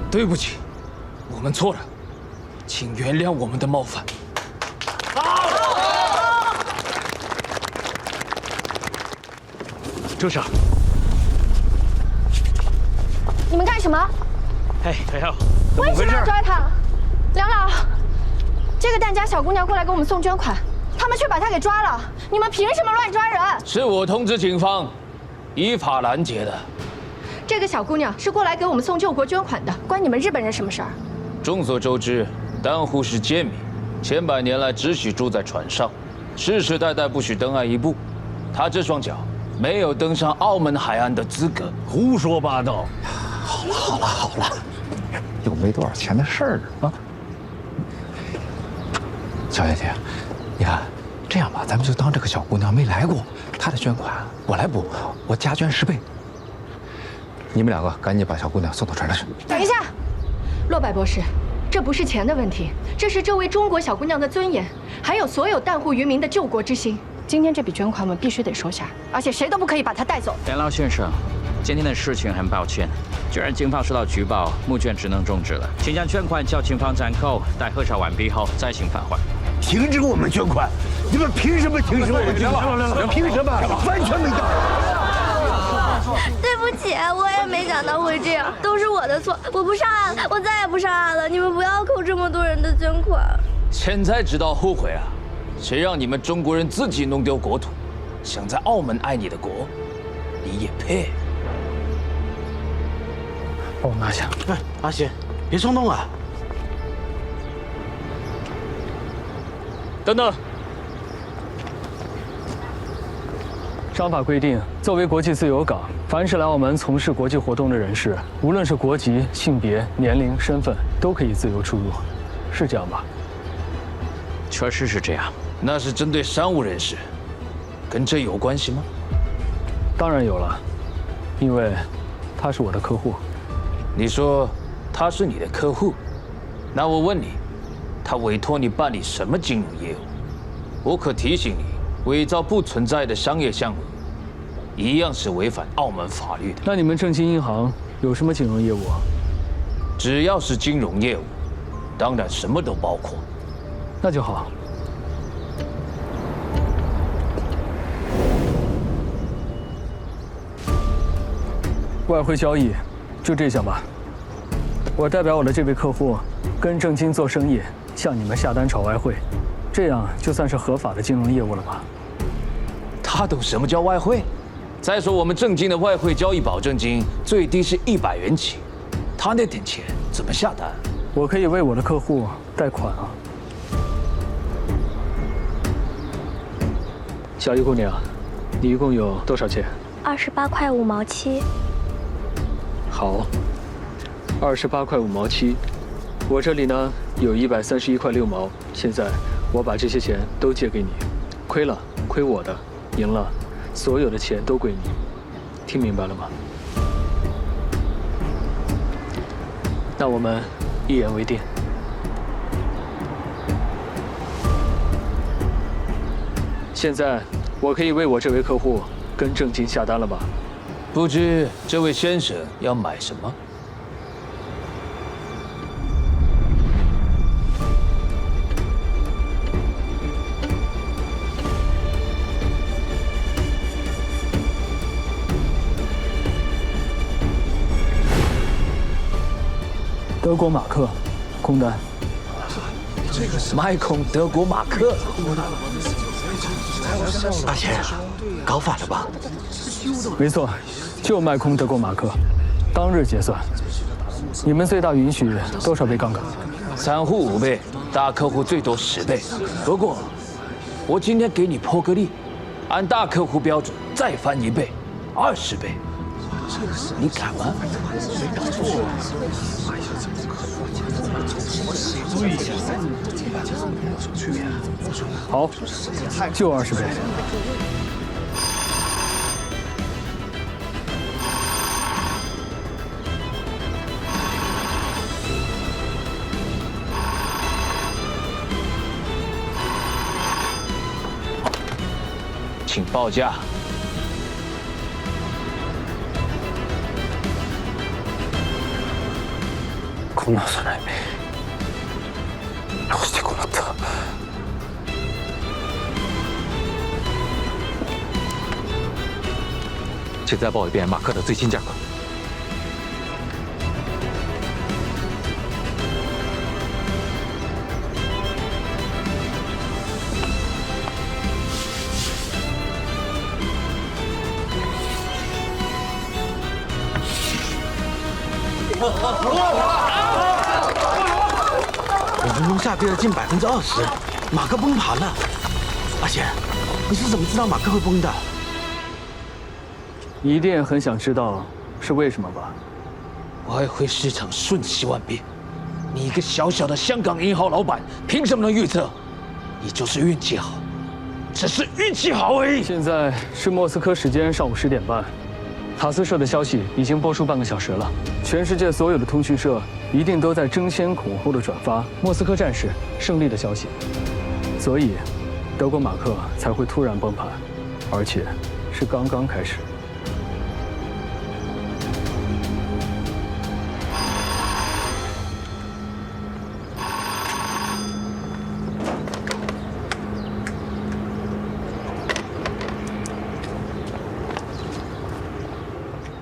对不起，我们错了，请原谅我们的冒犯。住手！你们干什么？嘿，裴浩，为什么要抓他？梁老，这个疍家小姑娘过来给我们送捐款，他们却把她给抓了。你们凭什么乱抓人？是我通知警方，依法拦截的。这个小姑娘是过来给我们送救国捐款的，关你们日本人什么事儿？众所周知，丹户是贱民，千百年来只许住在船上，世世代代不许登岸一步。她这双脚没有登上澳门海岸的资格。胡说八道！好了，又没多少钱的事儿啊。小姐姐，你看，这样吧，咱们就当这个小姑娘没来过，她的捐款我来补，我加捐10倍。你们两个赶紧把小姑娘送到船上去。等一下，洛柏博士，这不是钱的问题，这是这位中国小姑娘的尊严，还有所有淡户渔民的救国之心。今天这笔捐款我们必须得收下，而且谁都不可以把她带走。梁老先生，今天的事情很抱歉，既然警方收到举报，募捐只能终止了，请将捐款交警方暂扣，待核查完毕后再行返还。停止我们捐款！你们凭什么停止我们捐款？凭什么？完全没道理！对不起，我也没想到会这样，都是我的错，我不上岸，我再也不上岸了。你们不要扣这么多人的捐款。现在知道后悔啊？谁让你们中国人自己弄丢国土，想在澳门爱你的国，你也配？帮我拿下。哎，阿贤，别冲动啊！等等。商法规定，作为国际自由港，凡是来澳门从事国际活动的人士，无论是国籍、性别、年龄、身份，都可以自由出入，是这样吧？确实是这样。那是针对商务人士，跟这有关系吗？当然有了，因为他是我的客户。你说他是你的客户，那我问你，他委托你办理什么金融业务？我可提醒你，伪造不存在的商业项目，一样是违反澳门法律的。那你们正金银行有什么金融业务啊？只要是金融业务，当然什么都包括。那就好。外汇交易，就这项吧。我代表我的这位客户，跟正金做生意，向你们下单炒外汇，这样就算是合法的金融业务了吧？他懂什么叫外汇？再说我们正金的外汇交易保证金最低是100元起，他那点钱怎么下单？我可以为我的客户贷款啊。小姨姑娘，你一共有多少钱28块5毛7。好，28块5毛7。我这里呢有131块6毛，现在我把这些钱都借给你，亏了亏我的，赢了所有的钱都归你，听明白了吗？那我们一言为定。现在我可以为我这位客户跟正金下单了吧？不知这位先生要买什么？德国马克，空单。卖空德国马克。阿贤，搞反了吧？没错，就卖空德国马克，当日结算。你们最大允许多少倍杠杆？散户5倍，大客户最多10倍。不过，我今天给你破个例，按大客户标准再翻1倍，20倍。你敢吗？好，就20倍。请报价。こんなはずない。どうしてこうなった？请再报一遍马克的最新价格。5分钟下跌了近20%，马克崩盘了。阿贤，你是怎么知道马克会崩的？你一定也很想知道是为什么吧？外汇市场瞬息万变，你一个小小的香港银行老板，凭什么能预测？你就是运气好，只是运气好而已。现在是莫斯科时间上午10点半，塔斯社的消息已经播出半个小时了，全世界所有的通讯社一定都在争先恐后的转发莫斯科战士胜利的消息，所以德国马克才会突然崩盘，而且是刚刚开始。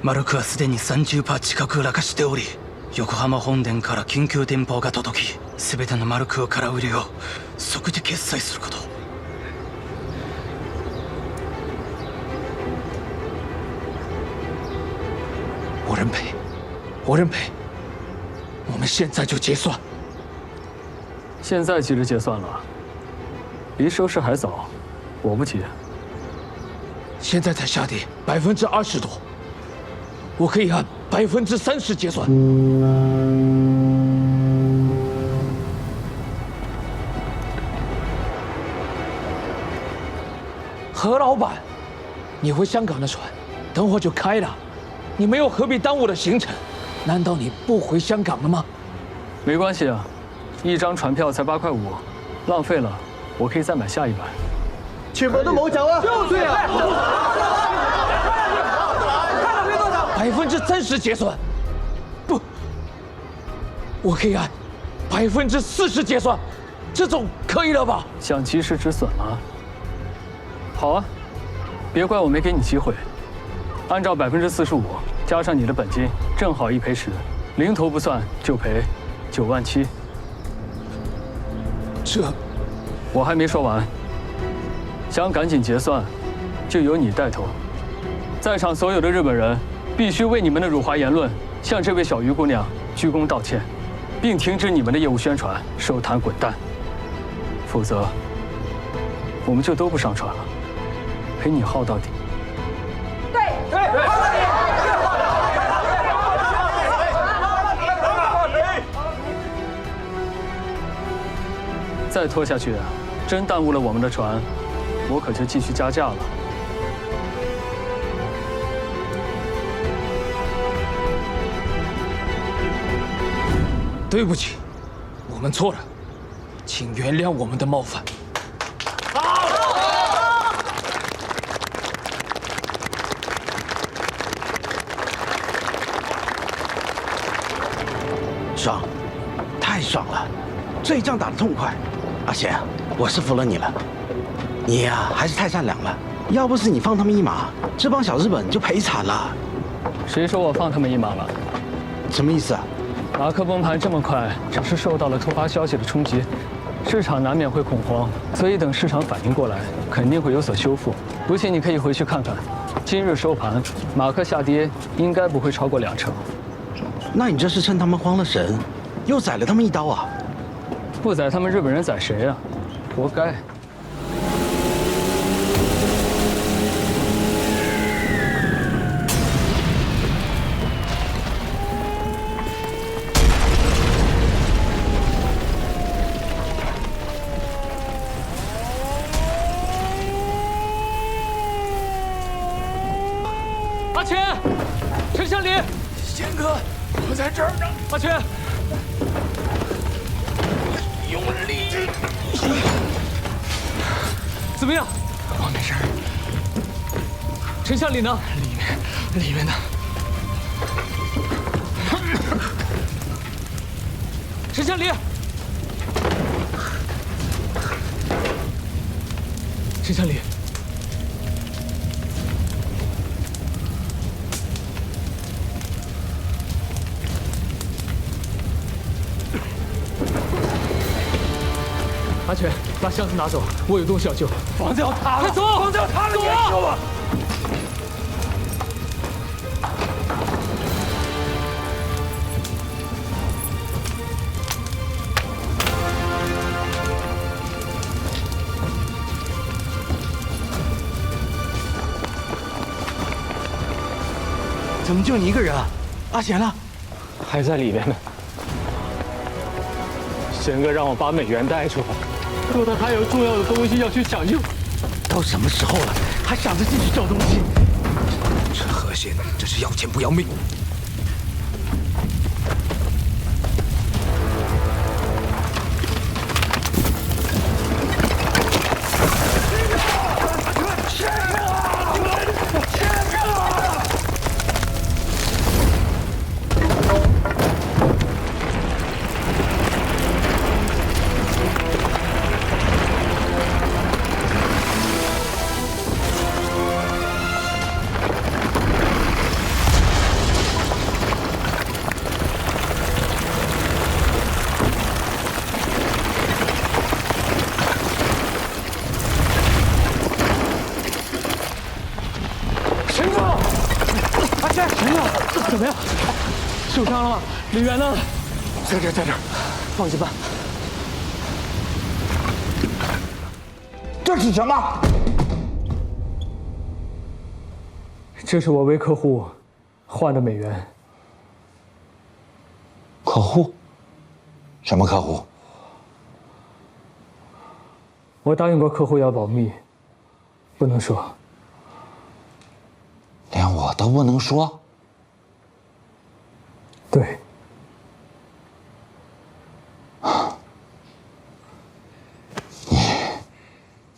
マルクはすでに30%近く落下しており、横浜本殿から緊急電報が届き、全てのマルクを空売りを即時決済すること。我认赔，我认赔，我们现在就结算。现在急着结算了，离收市还早，我不急。现在才下跌20%多。我可以按30%结算。何老板，你回香港的船，等会儿就开了，你没有何必耽误了行程？难道你不回香港了吗？没关系啊，一张船票才8块5，浪费了，我可以再买下一班。全部都冇走啊！对啊。30%结算，不，我可以按40%结算，这种可以了吧？想及时止损吗？好啊，别怪我没给你机会。按照45%加上你的本金，正好1赔10，零头不算就赔9万7。这，我还没说完。想赶紧结算，就由你带头。在场所有的日本人必须为你们的辱华言论向这位小鱼姑娘鞠躬道歉，并停止你们的业务宣传，手谈滚蛋。否则，我们就都不上船了，陪你耗到底。再拖下去，真耽误了我们的船，我可就继续加价了。对不起，我们错了，请原谅我们的冒犯。爽，太爽了，这一仗打得痛快。阿贤，我是服了你了，你呀还是太善良了。要不是你放他们一马，这帮小日本就赔惨了。谁说我放他们一马了？什么意思啊？马克崩盘这么快，只是受到了突发消息的冲击，市场难免会恐慌，所以等市场反应过来，肯定会有所修复。不信你可以回去看看，今日收盘，马克下跌应该不会超过2成。那你这是趁他们慌了神，又宰了他们一刀啊！不宰他们日本人宰谁啊？活该！阿钱，陈向林，贤哥，我在这儿呢。阿钱，用力！怎么样？我没事。陈向林呢？里面呢？陈千里，陈千里，阿全，把箱子拿走，我有东西要救。房子要塌了！快走！房子要塌了！你来救我！怎么就你一个人啊？阿贤呢？还在里面呢。贤哥让我把美元带出来，说他还有重要的东西要去抢救。都什么时候了，还想着进去救东西？这何贤这是要钱不要命。怎么样？受伤了吗？李元呢？在这儿，放心吧。这是什么？这是我为客户换的美元。客户？什么客户？我答应过客户要保密，不能说。连我都不能说？对。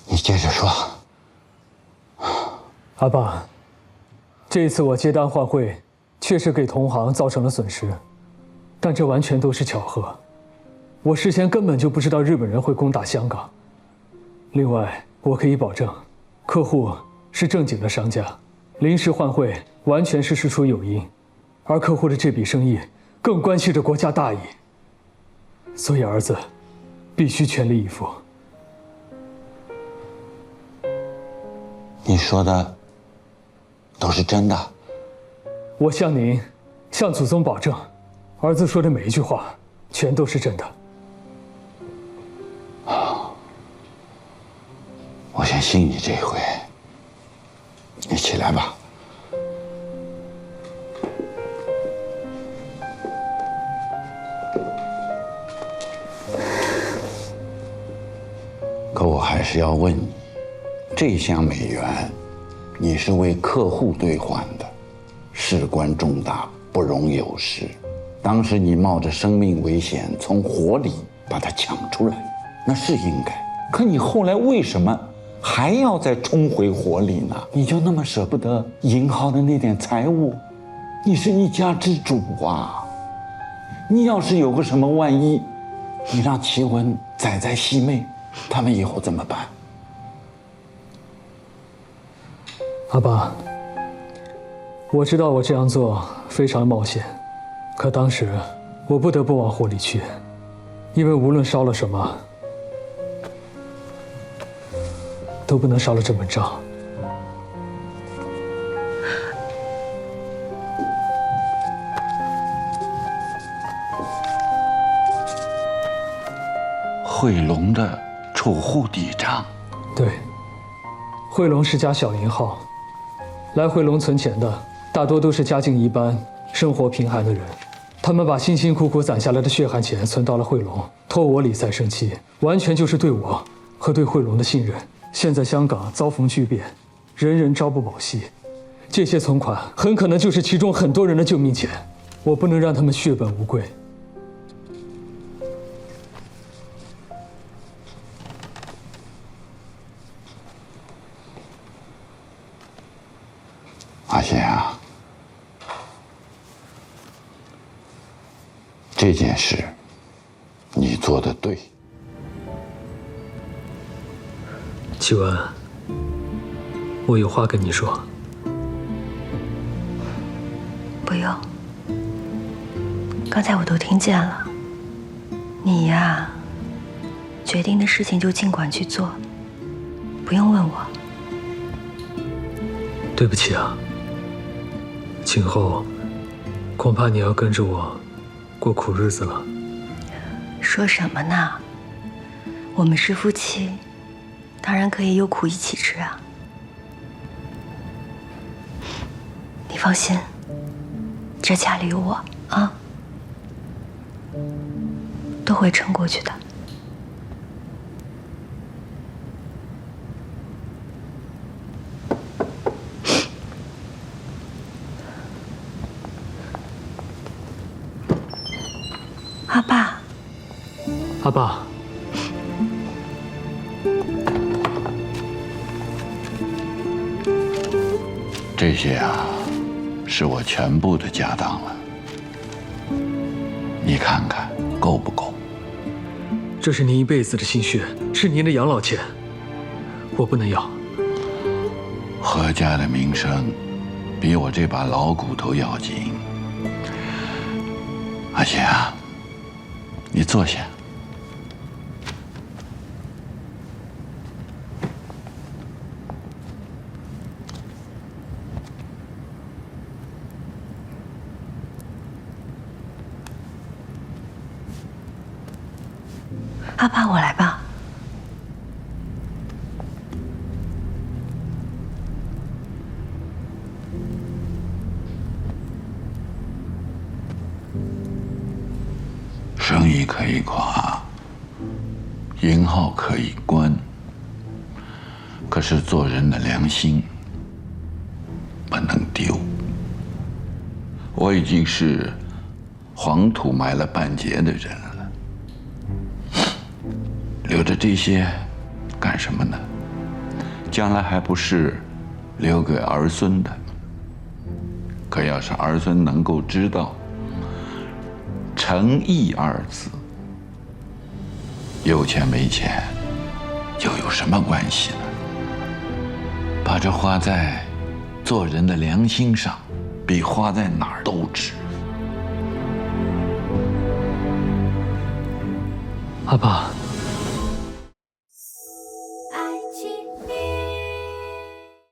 你接着说。阿爸，这一次我接单换汇，确实给同行造成了损失，但这完全都是巧合。我事先根本就不知道日本人会攻打香港。另外，我可以保证，客户是正经的商家，临时换汇完全是事出有因，而客户的这笔生意更关系着国家大义。所以儿子必须全力以赴。你说的都是真的？我向您，向祖宗保证，儿子说的每一句话全都是真的。我先信你这回。你起来吧。可我还是要问你，这箱美元，你是为客户兑换的，事关重大，不容有失。当时你冒着生命危险从火里把它抢出来，那是应该。可你后来为什么还要再冲回火里呢？你就那么舍不得银行的那点财物？你是一家之主啊！你要是有个什么万一，你让祁文、仔仔、西妹他们以后怎么办？阿爸，我知道我这样做非常冒险，可当时我不得不往火里去，因为无论烧了什么，都不能烧了这本账。汇龙的储户抵账。对，汇龙是家小银行，来汇龙存钱的大多都是家境一般、生活贫寒的人，他们把辛辛苦苦攒下来的血汗钱存到了汇龙，托我理财生气，完全就是对我和对汇龙的信任。现在香港遭逢巨变，人人朝不保夕，这些存款很可能就是其中很多人的救命钱，我不能让他们血本无归。阿贤啊，这件事你做的对。启文，我有话跟你说。不用，刚才我都听见了。你呀，决定的事情就尽管去做，不用问我。对不起啊，今后恐怕你要跟着我过苦日子了。说什么呢？我们是夫妻，当然可以有苦一起吃啊。你放心，这家里有我啊，都会撑过去的。阿爸，阿爸，这些啊，是我全部的家当了，你看看够不够？这是您一辈子的心血，是您的养老钱，我不能要。何家的名声比我这把老骨头要紧。阿贤啊，你坐下。阿爸，我来吧。生意可以垮，银号可以关，可是做人的良心不能丢。我已经是黄土埋了半截的人了，留着这些干什么呢？将来还不是留给儿孙的。可要是儿孙能够知道诚意二字，有钱没钱又有什么关系呢？把这花在做人的良心上，比花在哪儿都值。阿爸。